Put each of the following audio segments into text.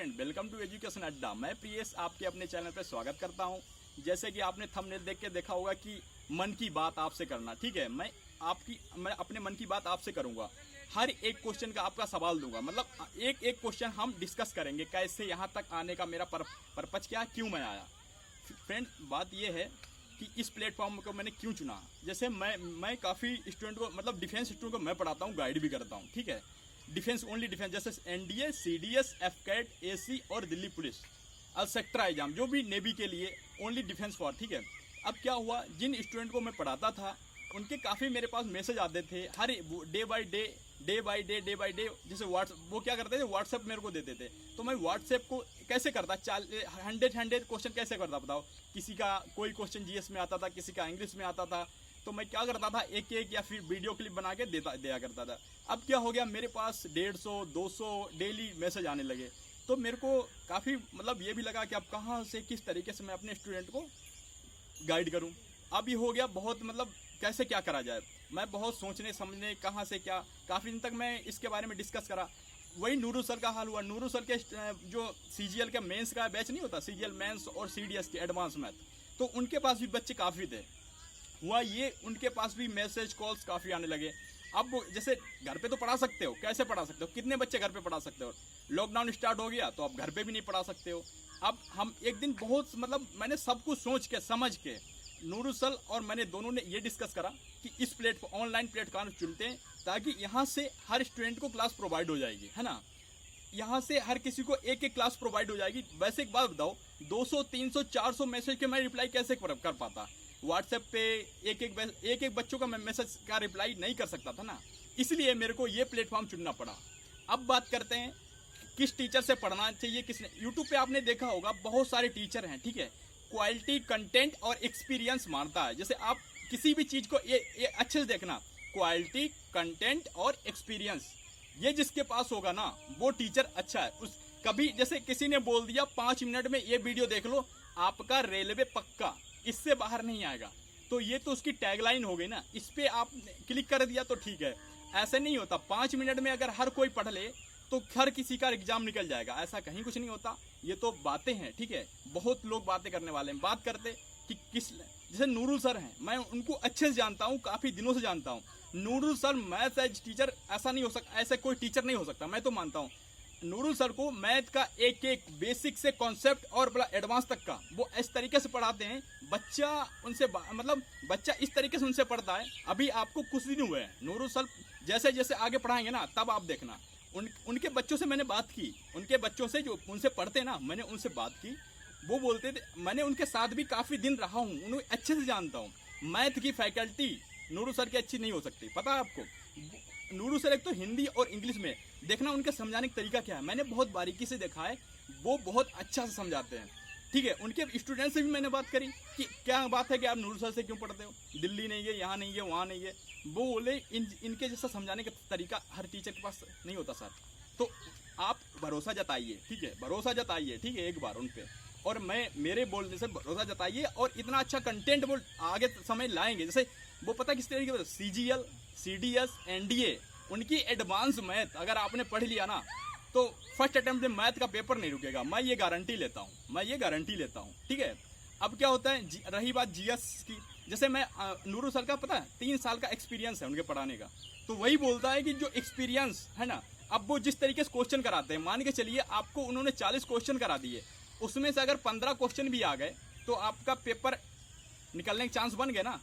Friend, welcome to education अड्डा। मैं प्रियेश आपके अपने चैनल पर स्वागत करता हूं। जैसे कि आपने थंबनेल देख के देखा होगा कि मन की बात आपसे करना, ठीक है। मैं अपने मन की बात आपसे करूंगा। हर एक क्वेश्चन का आपका सवाल दूंगा, मतलब एक एक क्वेश्चन हम डिस्कस करेंगे, कैसे यहाँ तक आने का मेरा पर्पज क्या, क्यों मैं आया। फ्रेंड, बात यह है कि इस प्लेटफॉर्म को मैंने क्यों चुना। जैसे मैं काफ़ी स्टूडेंट को, मतलब डिफेंस स्टूडेंट को मैं पढ़ाता हूँ, गाइड भी करता हूँ, ठीक है। डिफेंस, ओनली डिफेंस, जैसे एनडीए, सीडीएस, एफकेट, एसी और दिल्ली पुलिस और सेक्टर एग्जाम, जो भी नेवी के लिए ओनली डिफेंस फॉर, ठीक है। अब क्या हुआ, जिन स्टूडेंट को मैं पढ़ाता था उनके काफ़ी मेरे पास मैसेज आते थे हर डे बाय डे। जैसे वो क्या करते थे, व्हाट्सएप मेरे को देते थे। तो मैं व्हाट्सएप को कैसे करता, 100 क्वेश्चन कैसे करता बताओ। किसी का कोई क्वेश्चन जीएस में आता था, किसी का इंग्लिश में आता था। तो मैं क्या करता था, एक एक या फिर वीडियो क्लिप बना के दिया करता था। अब क्या हो गया, मेरे पास 150 200 डेली मैसेज आने लगे। तो मेरे को काफ़ी, मतलब ये भी लगा कि अब कहाँ से किस तरीके से मैं अपने स्टूडेंट को गाइड करूं। अब ये हो गया बहुत, मतलब कैसे क्या करा जाए। मैं बहुत सोचने समझने कहाँ से क्या, काफ़ी दिन तक मैं इसके बारे में डिस्कस करा। वही नूरू सर का हाल हुआ। नूरू सर के जो सीजीएल का मेंस का बैच नहीं होता, सीजीएल मेंस और सीडीएस के एडवांस मैथ, तो उनके पास भी बच्चे काफ़ी थे। हुआ ये, उनके पास भी मैसेज कॉल्स काफ़ी आने लगे। अब जैसे घर पे तो पढ़ा सकते हो, कैसे पढ़ा सकते हो, कितने बच्चे घर पे पढ़ा सकते हो। लॉकडाउन स्टार्ट हो गया तो अब घर पे भी नहीं पढ़ा सकते हो। अब हम एक दिन बहुत, मतलब मैंने सब कुछ सोच के समझ के, नूरू सर और मैंने दोनों ने ये डिस्कस करा कि इस ऑनलाइन प्लेटफॉर्म चुनते हैं, ताकि यहाँ से हर स्टूडेंट को क्लास प्रोवाइड हो जाएगी, है ना। यहाँ से हर किसी को एक एक क्लास प्रोवाइड हो जाएगी। वैसे एक बात बताओ, 200 300 400 मैसेज के मैं रिप्लाई कैसे कर पाता। व्हाट्सएप पे एक एक बच्चों का मैं मैसेज का रिप्लाई नहीं कर सकता था ना। इसलिए मेरे को ये प्लेटफॉर्म चुनना पड़ा। अब बात करते हैं किस टीचर से पढ़ना चाहिए, किसने। यूट्यूब पे आपने देखा होगा बहुत सारे टीचर हैं, ठीक है। क्वालिटी, कंटेंट और एक्सपीरियंस मानता है। जैसे आप किसी भी चीज़ को ये अच्छे से देखना, क्वालिटी, कंटेंट और एक्सपीरियंस, ये जिसके पास होगा ना वो टीचर अच्छा है। कभी जैसे किसी ने बोल दिया 5 मिनट में ये वीडियो देख लो, आपका रेलवे पक्का, इससे बाहर नहीं आएगा, तो ये तो उसकी टैगलाइन हो गई ना। इस पे आप क्लिक कर दिया तो ठीक है। ऐसे नहीं होता 5 मिनट में अगर हर कोई पढ़ ले तो हर किसी का एग्जाम निकल जाएगा, ऐसा कहीं कुछ नहीं होता। ये तो बातें हैं, ठीक है। बहुत लोग बातें करने वाले हैं। बात करते कि जैसे नूरू सर हैं, मैं उनको अच्छे से जानता हूँ, काफ़ी दिनों से जानता हूँ। Nooru sir math as teacher ऐसा नहीं हो सकता, ऐसा कोई टीचर नहीं हो सकता। मैं तो मानता हूँ नूरू सर को मैथ का एक एक बेसिक से कॉन्सेप्ट और बड़ा एडवांस तक का वो इस तरीके से पढ़ाते हैं, बच्चा उनसे मतलब बच्चा इस तरीके से उनसे पढ़ता है। अभी आपको कुछ दिन हुए हैं, नूरू सर जैसे जैसे आगे पढ़ाएंगे ना, तब आप देखना। उनके बच्चों से मैंने बात की, उनके बच्चों से जो उनसे पढ़ते हैं ना, मैंने उनसे बात की। वो बोलते थे, मैंने उनके साथ भी काफ़ी दिन रहा हूँ, उन्हें अच्छे से जानता हूँ। मैथ की फैकल्टी नूरू सर की अच्छी नहीं हो सकती, पता है आपको। नूरू सर एक तो हिंदी और इंग्लिश में, देखना उनके समझाने का तरीका क्या है, मैंने बहुत बारीकी से देखा है। वो बहुत अच्छा से समझाते हैं, ठीक है। उनके स्टूडेंट से भी मैंने बात करी कि क्या बात है कि आप नूरू सर से क्यों पढ़ते हो, दिल्ली नहीं है, यहाँ नहीं है, वहाँ नहीं है। वो बोले इनके जैसा समझाने का तरीका हर टीचर के पास नहीं होता सर। तो आप भरोसा जताइए, ठीक है, भरोसा जताइए, ठीक है, एक बार उन पर। और मेरे बोलने से भरोसा जताइए, और इतना अच्छा कंटेंट वो आगे समय लाएंगे। जैसे वो पता किस तरीके से, सीजीएल, सीडीएस, एनडीए, उनकी एडवांस मैथ अगर आपने पढ़ लिया ना, तो फर्स्ट अटेम्प्ट में मैथ का पेपर नहीं रुकेगा। मैं ये गारंटी लेता हूँ, ठीक है। अब क्या होता है, रही बात जीएस की, जैसे मैं नूरू सर का पता है 3 साल का एक्सपीरियंस है उनके पढ़ाने का। तो वही बोलता है कि जो एक्सपीरियंस है ना, अब वो जिस तरीके से क्वेश्चन कराते हैं, मान के चलिए आपको उन्होंने 40 क्वेश्चन करा दिए, उसमें से अगर 15 क्वेश्चन भी आ गए तो आपका पेपर निकलने के चांस बन गए ना।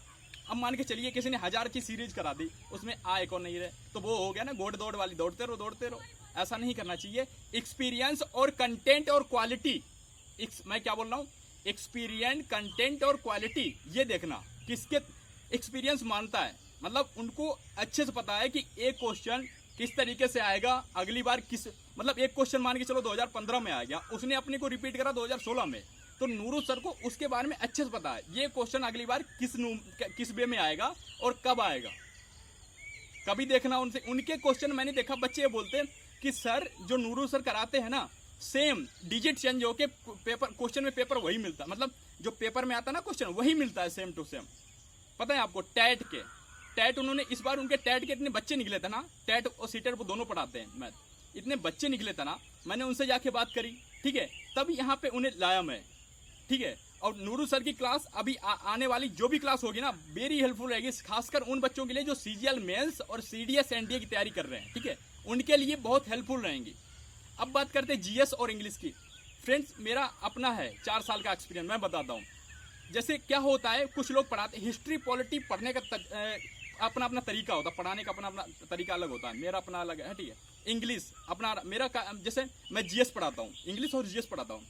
अब मान के चलिए किसी ने 1000 की सीरीज करा दी, उसमें आए कौन नहीं रहे, तो वो हो गया ना घोड़ दौड़ वाली, दौड़ते रहो। ऐसा नहीं करना चाहिए। एक्सपीरियंस और कंटेंट और क्वालिटी, मैं क्या बोल रहा हूँ, एक्सपीरियंस, कंटेंट और क्वालिटी, ये देखना किसके एक्सपीरियंस मानता है। मतलब उनको अच्छे से पता है कि एक क्वेश्चन किस तरीके से आएगा, अगली बार मतलब एक क्वेश्चन मान के चलो 2015 में आ गया, उसने अपने को रिपीट करा 2016 में, तो नूरू सर को उसके बारे में अच्छे से पता है ये क्वेश्चन अगली बार किस वे में आएगा और कब आएगा। कभी देखना उनके क्वेश्चन मैंने देखा, बच्चे बोलते हैं कि सर जो नूरू सर कराते हैं ना, सेम डिजिट चेंज होके क्वेश्चन में पेपर वही मिलता है, मतलब जो पेपर में आता है ना क्वेश्चन वही मिलता है, सेम टू सेम। पता है आपको टैट उन्होंने इस बार उनके टैट के इतने बच्चे निकले थे ना, टैट और सीटेट वो दोनों पढ़ाते हैं मैथ। इतने बच्चे निकले थे ना, मैंने उनसे जाके बात करी, ठीक है, तब यहाँ पे उन्हें लाया मैं, ठीक है। और नूरू सर की क्लास अभी आने वाली जो भी क्लास होगी ना, वेरी हेल्पफुल रहेगी, खासकर उन बच्चों के लिए जो सीजीएल मेंस और सीडीएस एनडीए की तैयारी कर रहे हैं, ठीक है, उनके लिए बहुत हेल्पफुल रहेंगी। अब बात करते हैं जीएस और इंग्लिश की। फ्रेंड्स, मेरा अपना है 4 साल का एक्सपीरियंस, मैं बताता हूँ। जैसे क्या होता है, कुछ लोग पढ़ाते, हिस्ट्री पॉलिटी पढ़ने का अपना अपना तरीका होता है, पढ़ाने का अपना अपना तरीका अलग होता है, मेरा अपना अलग है, ठीक है। इंग्लिश अपना मेरा जैसे मैं जीएस पढ़ाता हूँ, इंग्लिश और जीएस पढ़ाता हूँ।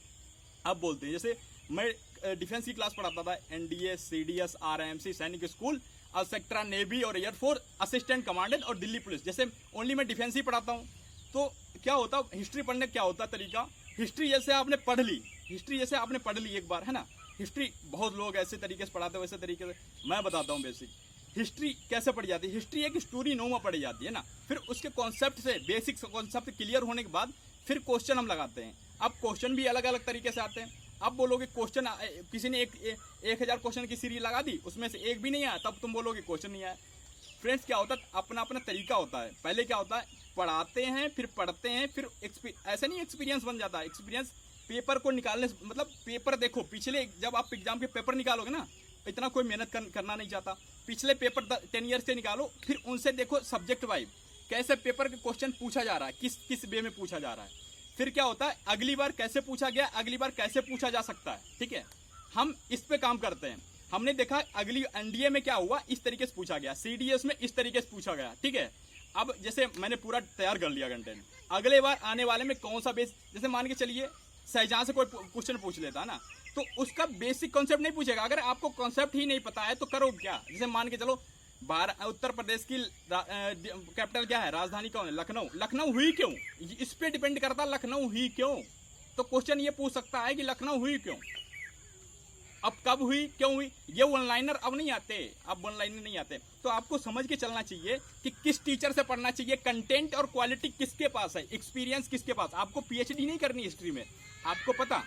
अब बोलते हैं, जैसे मैं डिफेंस की क्लास पढ़ाता था, एनडीए, सीडीएस, आरएमसी, सैनिक स्कूल, सेक्टर नेवी और एयरफोर्स, असिस्टेंट कमांडेंट और दिल्ली पुलिस, जैसे ओनली मैं डिफेंस ही पढ़ाता हूँ। तो क्या होता, हिस्ट्री पढ़ने क्या होता है तरीका, हिस्ट्री जैसे आपने पढ़ ली, हिस्ट्री जैसे आपने पढ़ ली एक बार, है ना। हिस्ट्री बहुत लोग ऐसे तरीके से पढ़ाते हैं, वैसे तरीके से मैं बताता हूँ। बेसिक हिस्ट्री कैसे पढ़ी जाती है, हिस्ट्री एक स्टोरी नुमा पढ़ी जाती है ना, फिर उसके कॉन्सेप्ट से, बेसिक कॉन्सेप्ट क्लियर होने के बाद फिर क्वेश्चन हम लगाते हैं। अब क्वेश्चन भी अलग अलग तरीके से आते हैं। अब बोलोगे क्वेश्चन, किसी ने 1000 क्वेश्चन की सीरीज लगा दी, उसमें से एक भी नहीं आया, तब तुम बोलोगे क्वेश्चन नहीं आया। फ्रेंड्स, क्या होता है, अपना अपना तरीका होता है। पहले क्या होता है, पढ़ाते हैं, फिर पढ़ते हैं, फिर ऐसा नहीं एक्सपीरियंस बन जाता है। एक्सपीरियंस पेपर को निकालने से, मतलब पेपर देखो, पिछले जब आप एग्जाम के पेपर निकालोगे ना, इतना कोई मेहनत करना नहीं चाहता। पिछले पेपर 10 ईयर से निकालो, फिर उनसे देखो सब्जेक्ट वाइज कैसे पेपर के क्वेश्चन पूछा जा रहा है, किस किस वे में पूछा जा रहा है। फिर क्या होता है, अगली बार कैसे पूछा गया, अगली बार कैसे पूछा जा सकता है, ठीक है। हम इस पे काम करते हैं। हमने देखा अगली एनडीए में क्या हुआ, इस तरीके से पूछा गया, सीडीएस में इस तरीके से पूछा गया, ठीक है। अब जैसे मैंने पूरा तैयार कर लिया कंटेंट, अगले बार आने वाले में कौन सा बेस, जैसे मान के चलिए शाहजहां से कोई क्वेश्चन पूछ लेता है ना, तो उसका बेसिक कॉन्सेप्ट नहीं पूछेगा। अगर आपको कॉन्सेप्ट ही नहीं पता है तो करो क्या, जैसे मान के चलो उत्तर प्रदेश की कैपिटल क्या है, राजधानी कौन है, लखनऊ। लखनऊ हुई क्यों, इस पे डिपेंड करता है लखनऊ हुई क्यों। तो क्वेश्चन ये पूछ सकता है कि लखनऊ हुई क्यों, अब कब हुई, क्यों हुई। ये वन लाइनर अब नहीं आते, अब वन लाइनर नहीं आते। तो आपको समझ के चलना चाहिए कि किस टीचर से पढ़ना चाहिए, कंटेंट और क्वालिटी किसके पास है, एक्सपीरियंस किसके पास। आपको पीएचडी नहीं करनी हिस्ट्री में, आपको पता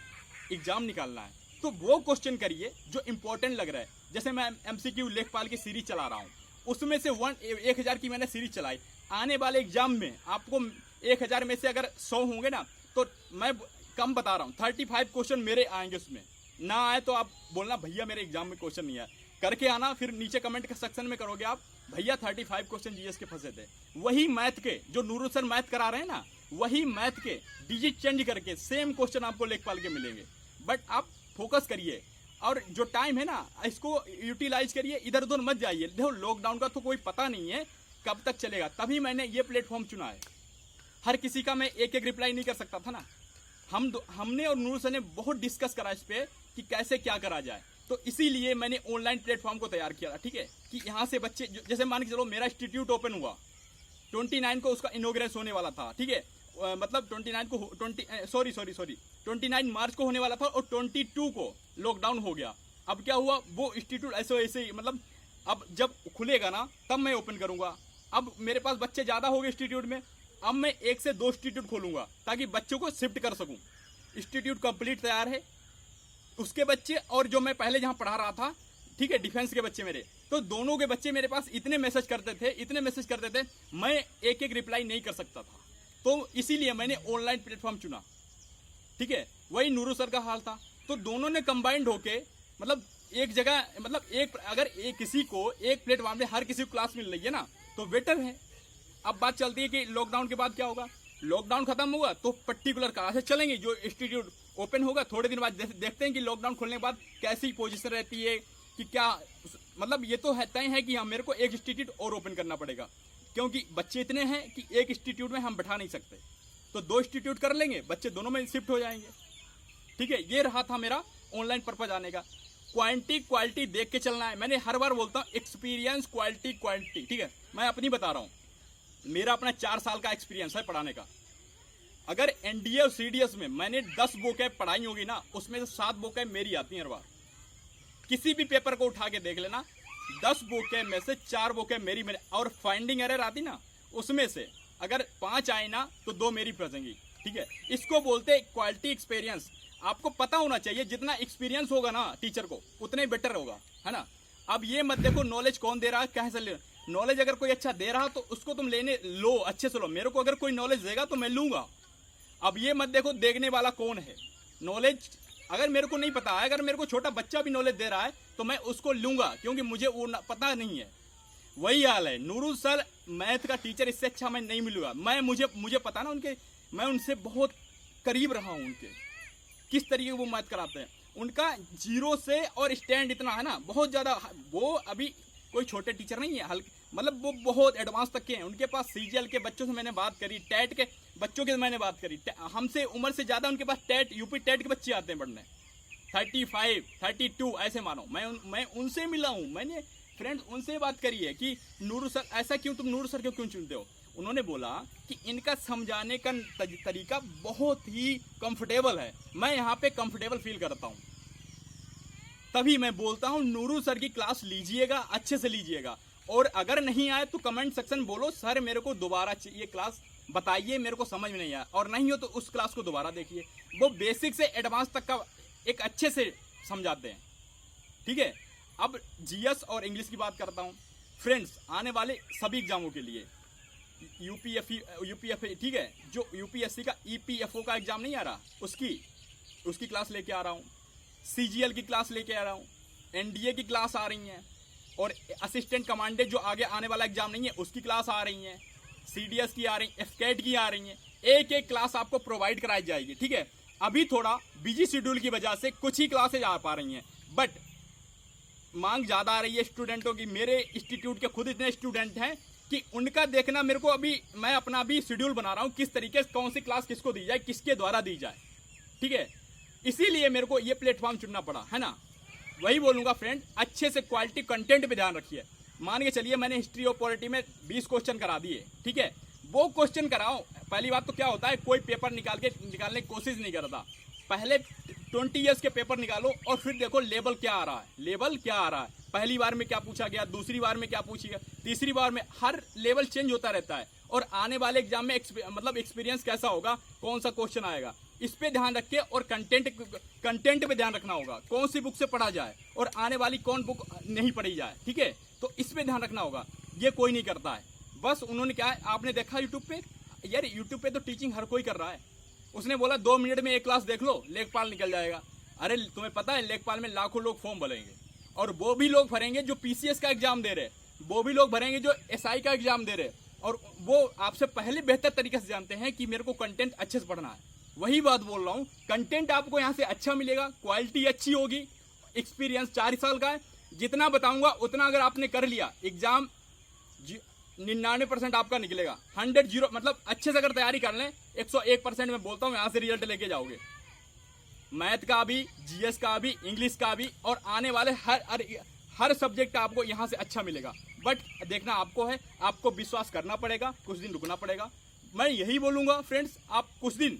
एग्जाम निकालना है, तो वो क्वेश्चन करिए जो इंपॉर्टेंट लग रहा है। जैसे मैं एमसीक्यू लेखपाल की सीरीज चला रहा हूँ, उसमें से 1000 की मैंने सीरीज चलाई। आने वाले एग्जाम में आपको 1000 में से अगर 100 होंगे ना, तो मैं कम बता रहा हूँ 35 क्वेश्चन मेरे आएंगे। उसमें ना आए तो आप बोलना भैया मेरे एग्जाम में क्वेश्चन नहीं आया, करके आना, फिर नीचे कमेंट के सेक्शन में करोगे आप भैया 35 क्वेश्चन जीएस के फंसे थे। वही मैथ के जो नूरू सर मैथ करा रहे हैं ना, वही मैथ के डिजिट चेंज करके सेम क्वेश्चन आपको लेखपाल के मिलेंगे। बट आप फोकस करिए और जो टाइम है ना, इसको यूटिलाइज करिए, इधर उधर मत जाइए। देखो लॉकडाउन का तो कोई पता नहीं है कब तक चलेगा, तभी मैंने ये प्लेटफॉर्म चुना है। हर किसी का मैं एक एक रिप्लाई नहीं कर सकता था ना। हमने और नूरू सर ने बहुत डिस्कस करा इस पे कि कैसे क्या करा जाए, तो इसीलिए मैंने ऑनलाइन प्लेटफॉर्म को तैयार किया था, ठीक है। कि यहाँ से बच्चे, जैसे मान के चलो मेरा इंस्टीट्यूट ओपन हुआ 29 को, उसका इनॉग्रेशन होने वाला था, ठीक है। मतलब 29 को 29 मार्च को होने वाला था और 22 को लॉकडाउन हो गया। अब क्या हुआ, वो इंस्टीट्यूट ऐसे ही, मतलब अब जब खुलेगा ना तब मैं ओपन करूंगा। अब मेरे पास बच्चे ज़्यादा हो गए इंस्टीट्यूट में, अब मैं 1 से 2 इंस्टीट्यूट खोलूंगा ताकि बच्चों को शिफ्ट कर सकूं। इंस्टीट्यूट कंप्लीट तैयार है, उसके बच्चे और जो मैं पहले जहाँ पढ़ा रहा था, ठीक है, डिफेंस के बच्चे मेरे, तो दोनों के बच्चे मेरे पास इतने मैसेज करते थे, मैं एक एक रिप्लाई नहीं कर सकता था। तो इसीलिए मैंने ऑनलाइन प्लेटफॉर्म चुना, ठीक है। वही नूरू सर का हाल था, तो दोनों ने कंबाइंड होके, मतलब एक जगह, मतलब अगर किसी को एक प्लेटफॉर्म पे हर किसी को क्लास मिल रही है ना, तो बेटर है। अब बात चलती है कि लॉकडाउन के बाद क्या होगा। लॉकडाउन खत्म हुआ तो पर्टिकुलर क्लासेस चलेंगे, जो इंस्टीट्यूट ओपन होगा थोड़े दिन बाद देखते हैं कि लॉकडाउन खुलने के बाद कैसी पोजीशन रहती है, कि क्या, मतलब ये तो है तय है कि हाँ मेरे को एक इंस्टीट्यूट और ओपन करना पड़ेगा, क्योंकि बच्चे इतने हैं कि एक इंस्टीट्यूट में हम बैठा नहीं सकते। तो 2 इंस्टीट्यूट कर लेंगे, बच्चे दोनों में शिफ्ट हो जाएंगे, ठीक है। ये रहा था मेरा ऑनलाइन पर्पज आने का। क्वांटिटी क्वालिटी देख के चलना है। मैंने हर बार बोलता हूँ एक्सपीरियंस क्वालिटी, ठीक है। मैं अपनी बता रहा हूँ, मेरा अपना 4 साल का एक्सपीरियंस है पढ़ाने का। अगर एनडीए और सीडीएस में मैंने 10 वोकैब पढ़ाई होगी ना, उसमें से 7 वोकैब मेरी आती है हर बार। किसी भी पेपर को उठा के देख लेना, 10 वोकैब में से 4 वोकैब मेरी और फाइंडिंग एरर आती ना, उसमें से अगर 5 आए ना तो 2 मेरी फंसेंगी, ठीक है। इसको बोलते हैं क्वालिटी एक्सपीरियंस। आपको पता होना चाहिए, जितना एक्सपीरियंस होगा ना टीचर को उतने बेटर होगा, है ना। अब ये मत देखो नॉलेज कौन दे रहा है, कैसे ले, नॉलेज अगर कोई अच्छा दे रहा तो उसको तुम लेने लो, अच्छे से लो। मेरे को अगर कोई नॉलेज देगा तो मैं लूंगा। अब ये मत देखो देखने वाला कौन है। नॉलेज अगर मेरे को नहीं पता है, अगर मेरे को छोटा बच्चा भी नॉलेज दे रहा है तो मैं उसको लूंगा, क्योंकि मुझे वो पता नहीं है। वही हाल है, नूरुल सर मैथ का टीचर, इससे अच्छा मैं नहीं मिलूंगा। मुझे पता ना उनके, मैं उनसे बहुत करीब रहा हूं, उनके किस तरीके वो मैथ कराते हैं। उनका जीरो से और स्टैंड इतना है ना, बहुत ज्यादा। वो अभी कोई छोटे टीचर नहीं है, हल्के मतलब वो बहुत एडवांस तक के हैं। उनके पास सीजीएल के बच्चों से मैंने बात करी, टेट के बच्चों की मैंने बात करी, हमसे उम्र से ज्यादा उनके पास टेट यूपी टेट के बच्चे आते हैं पढ़ने, 35 32 ऐसे मानो। मैं उनसे मिला हूँ, मैंने फ्रेंड्स उनसे बात करी है कि नूरुल सर ऐसा क्यों, तुम नूरुल सर क्यों चुनते हो। उन्होंने बोला कि इनका समझाने का तरीका बहुत ही कंफर्टेबल है, मैं यहाँ पे कंफर्टेबल फील करता हूँ, तभी मैं बोलता हूँ नूरुल सर की क्लास लीजिएगा, अच्छे से लीजिएगा। और अगर नहीं आए तो कमेंट सेक्शन बोलो, सर मेरे को दोबारा ये क्लास बताइए, मेरे को समझ में नहीं आया। और नहीं हो तो उस क्लास को दोबारा देखिए, वो बेसिक से एडवांस तक का एक अच्छे से समझाते हैं, ठीक है। अब जीएस और इंग्लिश की बात करता हूँ फ्रेंड्स, आने वाले सभी एग्जामों के लिए यूपीएफए ठीक है, जो यूपीएससी का ईपीएफओ का एग्जाम नहीं आ रहा, उसकी क्लास लेके आ रहा हूँ, सीजीएल की क्लास लेके आ रहा हूँ, एनडीए की क्लास आ रही है, और असिस्टेंट कमांडेंट जो आगे आने वाला एग्जाम नहीं है उसकी क्लास आ रही है, सीडीएस की आ रही, एफकेट की आ रही है। एक एक क्लास आपको प्रोवाइड कराई जाएगी, ठीक है। अभी थोड़ा बिजी शेड्यूल की वजह से कुछ ही क्लासेज आ पा रही हैं, बट मांग ज्यादा आ रही है स्टूडेंटों की। मेरे इंस्टीट्यूट के खुद इतने स्टूडेंट हैं कि उनका देखना मेरे को, अभी मैं अपना भी शेड्यूल बना रहा हूँ किस तरीके से कौन सी क्लास किसको दी जाए, किसके द्वारा दी जाए, ठीक है। इसीलिए मेरे को ये प्लेटफॉर्म चुनना पड़ा, है ना। वही बोलूंगा फ्रेंड, अच्छे से क्वालिटी कंटेंट पे ध्यान रखिए। मान के चलिए मैंने हिस्ट्री और पॉलिटी में 20 क्वेश्चन करा दिए, ठीक है, वो क्वेश्चन कराओ। पहली बात तो क्या होता है, कोई पेपर निकालने की कोशिश नहीं करता। पहले 20 ईयर्स के पेपर निकालो और फिर देखो लेवल क्या आ रहा है, लेवल क्या आ रहा है। पहली बार में क्या पूछा गया, दूसरी बार में क्या पूछी गया, तीसरी बार में, हर लेवल चेंज होता रहता है। और आने वाले एग्जाम में मतलब एक्सपीरियंस कैसा होगा, कौन सा क्वेश्चन आएगा, इस पे ध्यान रख के, और कंटेंट पे ध्यान रखना होगा, कौन सी बुक से पढ़ा जाए और आने वाली कौन बुक नहीं पढ़ी जाए, ठीक है। तो इस पे ध्यान रखना होगा, ये कोई नहीं करता है। बस उन्होंने क्या है, आपने देखा यूट्यूब पे, यार यूट्यूब पे तो टीचिंग हर कोई कर रहा है। उसने बोला 2 मिनट में एक क्लास देख लो, लेखपाल निकल जाएगा। अरे तुम्हें पता है लेखपाल में लाखों लोग फॉर्म भरेंगे, और वो भी लोग भरेंगे जो पीसीएस का एग्जाम दे रहे, वो भी लोग भरेंगे जो एसआई का एग्जाम दे रहे, और वो आपसे पहले बेहतर तरीके से जानते हैं कि मेरे को कंटेंट अच्छे से पढ़ना है। वही बात बोल रहा हूँ, कंटेंट आपको यहाँ से अच्छा मिलेगा, क्वालिटी अच्छी होगी, एक्सपीरियंस 4 साल का है। जितना बताऊंगा उतना अगर आपने कर लिया, एग्जाम 99% आपका निकलेगा, 100 मतलब अच्छे से अगर तैयारी कर लें 101% मैं बोलता हूँ यहाँ से रिजल्ट लेके जाओगे। मैथ का भी, जीएस का भी, इंग्लिश का भी, और आने वाले हर सब्जेक्ट आपको यहाँ से अच्छा मिलेगा। बट देखना आपको है, आपको विश्वास करना पड़ेगा, कुछ दिन रुकना पड़ेगा। मैं यही बोलूंगा फ्रेंड्स, आप कुछ दिन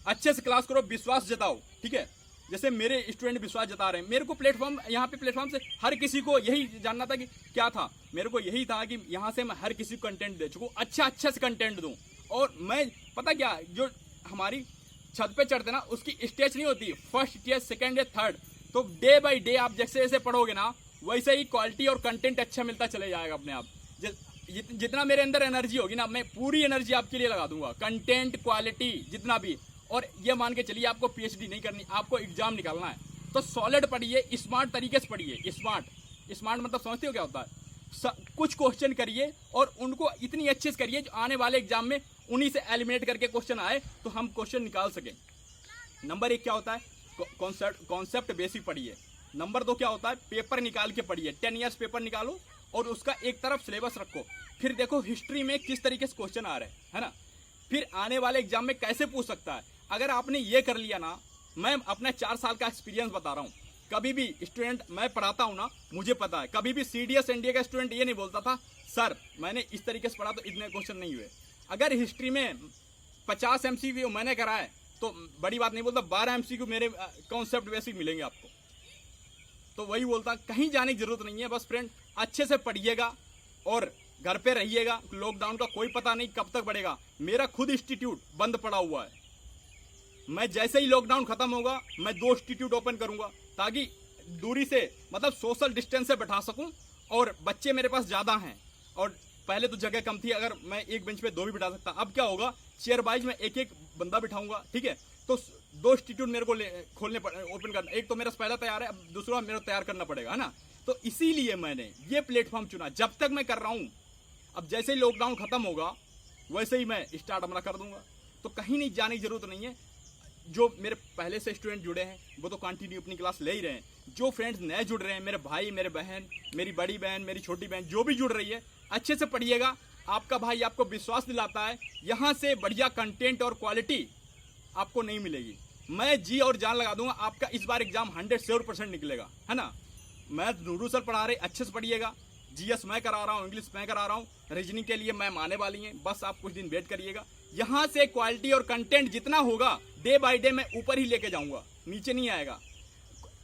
अच्छे से क्लास करो, विश्वास जताओ, ठीक है। जैसे मेरे स्टूडेंट विश्वास जता रहे हैं, मेरे को प्लेटफॉर्म, यहाँ पे प्लेटफॉर्म से हर किसी को यही जानना था कि क्या था, मेरे को यही था कि यहाँ से मैं हर किसी को कंटेंट दे चुकूँ, अच्छा से कंटेंट दूँ। और मैं पता क्या, जो हमारी छत पे चढ़ते ना, उसकी स्टेज नहीं होती, फर्स्ट स्टेज, सेकेंड या थर्ड। तो डे बाई डे आप जैसे जैसे पढ़ोगे ना, वैसे ही क्वालिटी और कंटेंट अच्छा मिलता चले जाएगा अपने आप। जितना मेरे अंदर एनर्जी होगी ना, मैं पूरी एनर्जी आपके लिए लगा दूंगा, कंटेंट क्वालिटी जितना भी। और ये मान के चलिए आपको पीएचडी नहीं करनी, आपको एग्जाम निकालना है, तो सॉलिड पढ़िए, स्मार्ट तरीके से पढ़िए। स्मार्ट मतलब समझते हो क्या होता है, कुछ क्वेश्चन करिए और उनको इतनी अच्छे से करिए जो आने वाले एग्जाम में उन्हीं से एलिमिनेट करके क्वेश्चन आए तो हम क्वेश्चन निकाल सकें। नंबर 1 क्या होता है, कॉन्सेप्ट बेसिक पढ़िए। नंबर 2 क्या होता है, पेपर निकाल के पढ़िए, 10 ईयर्स पेपर निकालो और उसका एक तरफ सिलेबस रखो। फिर देखो हिस्ट्री में किस तरीके से क्वेश्चन आ रहे हैं, है ना, फिर आने वाले एग्जाम में कैसे पूछ सकता है। अगर आपने ये कर लिया ना, मैं अपना 4 साल का एक्सपीरियंस बता रहा हूँ, कभी भी स्टूडेंट मैं पढ़ाता हूँ ना, मुझे पता है, कभी भी सीडीएस एनडीए का स्टूडेंट ये नहीं बोलता था सर मैंने इस तरीके से पढ़ा तो इतने क्वेश्चन नहीं हुए। अगर हिस्ट्री में 50 एमसीक्यू मैंने कराए तो बड़ी बात नहीं बोलता, 12 एमसीक्यू मेरे कॉन्सेप्ट बेसिक मिलेंगे आपको। तो वही बोलता, कहीं जाने की जरूरत नहीं है, बस फ्रेंड अच्छे से पढ़िएगा और घर पे रहिएगा। लॉकडाउन का कोई पता नहीं कब तक बढ़ेगा। मेरा खुद इंस्टीट्यूट बंद पड़ा हुआ है, मैं जैसे ही लॉकडाउन खत्म होगा मैं 2 इंस्टीट्यूट ओपन करूंगा ताकि दूरी से मतलब सोशल डिस्टेंस से बैठा सकूं। और बच्चे मेरे पास ज़्यादा हैं, और पहले तो जगह कम थी, अगर मैं एक बेंच पे 2 भी बिठा सकता। अब क्या होगा, चेयर वाइज में एक एक बंदा बिठाऊंगा, ठीक है। तो 2 इंस्टीट्यूट मेरे को खोलने ओपन करना, एक तो मेरा पहला तैयार है, अब दूसरा मेरा तैयार करना पड़ेगा, है ना। तो इसीलिए मैंने ये प्लेटफॉर्म चुना, जब तक मैं कर रहा हूं। अब जैसे ही लॉकडाउन खत्म होगा वैसे ही मैं स्टार्ट अपना कर दूंगा। तो कहीं नहीं जाने की जरूरत नहीं है। जो मेरे पहले से स्टूडेंट जुड़े हैं वो तो कंटिन्यू अपनी क्लास ले ही रहे हैं। जो फ्रेंड्स नए जुड़ रहे हैं, मेरे भाई, मेरे बहन, मेरी बड़ी बहन, मेरी छोटी बहन, जो भी जुड़ रही है, अच्छे से पढ़िएगा। आपका भाई आपको विश्वास दिलाता है, यहाँ से बढ़िया कंटेंट और क्वालिटी आपको नहीं मिलेगी। मैं जी और जान लगा दूंगा, आपका इस बार एग्जाम 100% निकलेगा, है ना। मैथ नूरू सर पढ़ा रहे, अच्छे से पढ़िएगा। जीएस मैं करा रहा हूँ, इंग्लिश मैं करा रहा हूँ, रीजनिंग के लिए मैम आने वाली हैं, बस आप कुछ दिन वेट करिएगा। यहाँ से क्वालिटी और कंटेंट जितना होगा डे बाय डे मैं ऊपर ही लेके जाऊंगा, नीचे नहीं आएगा।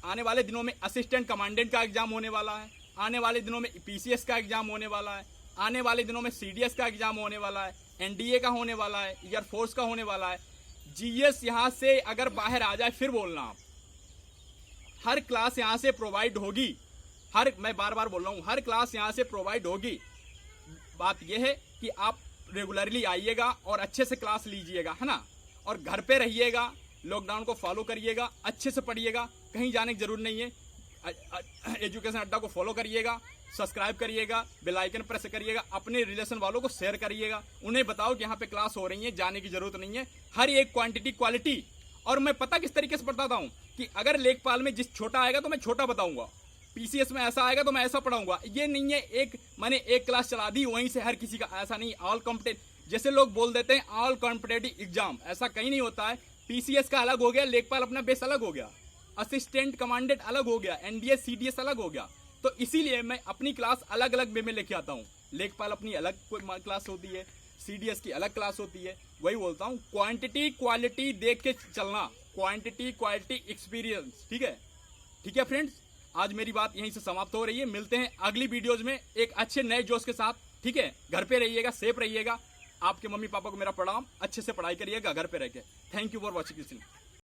आने वाले दिनों में असिस्टेंट कमांडेंट का एग्जाम होने वाला है, आने वाले दिनों में पीसीएस का एग्जाम होने वाला है, आने वाले दिनों में सीडीएस का एग्जाम होने वाला है, एनडीए का होने वाला है, एयरफोर्स का होने वाला है। जीएस यहाँ से अगर बाहर आ जाए फिर बोलना आप, हर क्लास यहाँ से प्रोवाइड होगी। मैं बार बार बोल रहा हूँ, हर क्लास यहाँ से प्रोवाइड होगी। बात यह है कि आप रेगुलरली आइएगा और अच्छे से क्लास लीजिएगा, है ना। और घर पे रहिएगा, लॉकडाउन को फॉलो करिएगा, अच्छे से पढ़िएगा, कहीं जाने की जरूरत नहीं है। एजुकेशन अड्डा को फॉलो करिएगा, सब्सक्राइब करिएगा, बेल आइकन प्रेस करिएगा, अपने रिलेशन वालों को शेयर करिएगा, उन्हें बताओ कि यहाँ पे क्लास हो रही है, जाने की जरूरत नहीं है। हर एक क्वांटिटी क्वालिटी। और मैं पता किस तरीके से बताता हूँ कि अगर लेखपाल में जिस छोटा आएगा तो मैं छोटा बताऊंगा, पीसीएस में ऐसा आएगा तो मैं ऐसा पढ़ाऊंगा। ये नहीं है मैंने एक क्लास चला दी वहीं से हर किसी का, ऐसा नहीं। ऑल कॉम्पिटेटिव, जैसे लोग बोल देते हैं ऑल कॉम्पिटेटिव एग्जाम, ऐसा कहीं नहीं होता है। पीसीएस का अलग हो गया, लेखपाल अपना बेस अलग हो गया, असिस्टेंट कमांडेंट अलग हो गया, एनडीए सीडीएस अलग हो गया। तो इसीलिए मैं अपनी क्लास अलग अलग वे में लेके आता हूँ। लेखपाल अपनी अलग क्लास होती है, सीडीएस की अलग क्लास होती है। वही बोलता हूँ, क्वांटिटी क्वालिटी देख के चलना, क्वांटिटी क्वालिटी एक्सपीरियंस, ठीक है। ठीक है फ्रेंड्स, आज मेरी बात यहीं से समाप्त हो रही है। मिलते हैं अगली वीडियोज में एक अच्छे नए जोश के साथ, ठीक है। घर पे रहिएगा, सेफ रहिएगा। आपके मम्मी पापा को मेरा प्रणाम, अच्छे से पढ़ाई करिएगा घर पे रह के। Thank you for watching this.